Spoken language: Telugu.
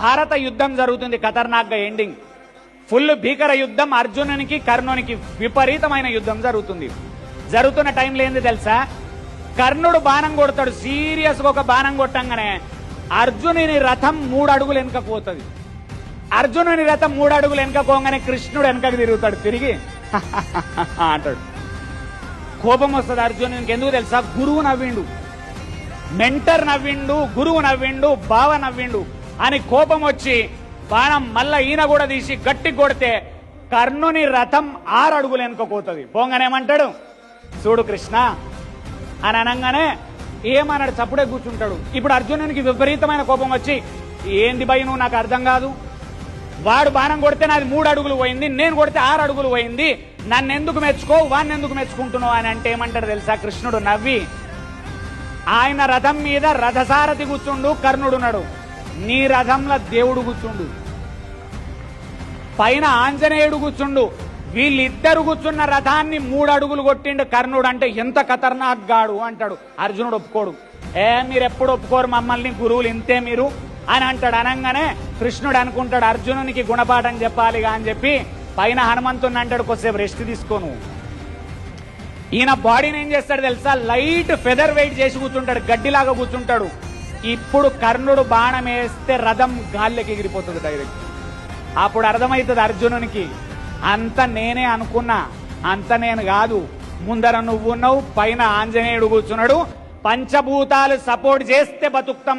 మహాభారత యుద్ధం జరుగుతుంది, ఖతర్నాక్గా ఎండింగ్, ఫుల్ భీకర యుద్ధం. అర్జునునికి కర్ణునికి విపరీతమైన యుద్ధం జరుగుతుంది. జరుగుతున్న టైంలో ఏంది తెలుసా, కర్ణుడు బాణం కొడతాడు, సీరియస్గా ఒక బాణం కొట్టంగానే అర్జునుని రథం 3 అడుగులు వెనకకు పోతుంది. అర్జునుని రథం 3 అడుగులు వెనకపోగానే కృష్ణుడు వెనకకు తిరుగుతాడు, తిరిగి అంటాడు. కోపం వస్తుంది అర్జునునికి. ఎందుకు తెలుసా, గురువు నవ్విండు, మెంటర్ నవ్విండు, గురువు నవ్విండు, బావ నవ్విండు అని కోపం వచ్చి బాణం మళ్ళా ఈయన కూడా తీసి గట్టి కొడితే కర్ణుని రథం 6 అడుగులు వెనుకపోతుంది. పోగానేమంటాడు, చూడు కృష్ణ అని అనగానే ఏమన్నాడు, చప్పుడే కూర్చుంటాడు. ఇప్పుడు అర్జునునికి విపరీతమైన కోపం వచ్చి, ఏంది భయ నువ్వు, నాకు అర్థం కాదు, వాడు బాణం కొడితే నాది 3 అడుగులు పోయింది, నేను కొడితే 6 అడుగులు పోయింది, నన్ను ఎందుకు మెచ్చుకో, వాడిని ఎందుకు మెచ్చుకుంటున్నావు అని అంటే ఏమంటాడు తెలుసా, కృష్ణుడు నవ్వి, ఆయన రథం మీద రథసారథి కూర్చుండు, కర్ణుడున్నాడు, నీ రథంలో దేవుడు కూర్చుండు, పైన ఆంజనేయుడు కూర్చుండు, వీళ్ళిద్దరు కూర్చున్న రథాన్ని 3 అడుగులు కొట్టిండు కర్ణుడు. అంటే ఎంత ఖతర్నాక్ గాడు అంటాడు. అర్జునుడు ఒప్పుకోడు, మీరు ఎప్పుడు ఒప్పుకోరు మమ్మల్ని, గురువులు ఇంతే మీరు అని అంటాడు. అనగానే కృష్ణుడు అనుకుంటాడు అర్జునునికి గుణపాఠం చెప్పాలిగా అని చెప్పి పైన హనుమంతుని అంటాడు, కొద్దిసేపు రెస్ట్ తీసుకోను. ఈయన బాడీని ఏం చేస్తాడు తెలుసా, లైట్ ఫెదర్ వెయిట్ చేసి కూర్చుంటాడు, గడ్డిలాగా కూర్చుంటాడు. ఇప్పుడు కర్ణుడు బాణం వేస్తే రథం గాల్లోకి ఎగిరిపోతుంది డైరెక్ట్. అప్పుడు అర్థమవుతుంది అర్జునునికి, అంత నేనే అనుకున్నా, అంత నేను కాదు, ముందర నువ్వున్నావు, పైన ఆంజనేయుడు కూర్చున్నాడు, పంచభూతాలు సపోర్ట్ చేస్తే బతుకుతాం.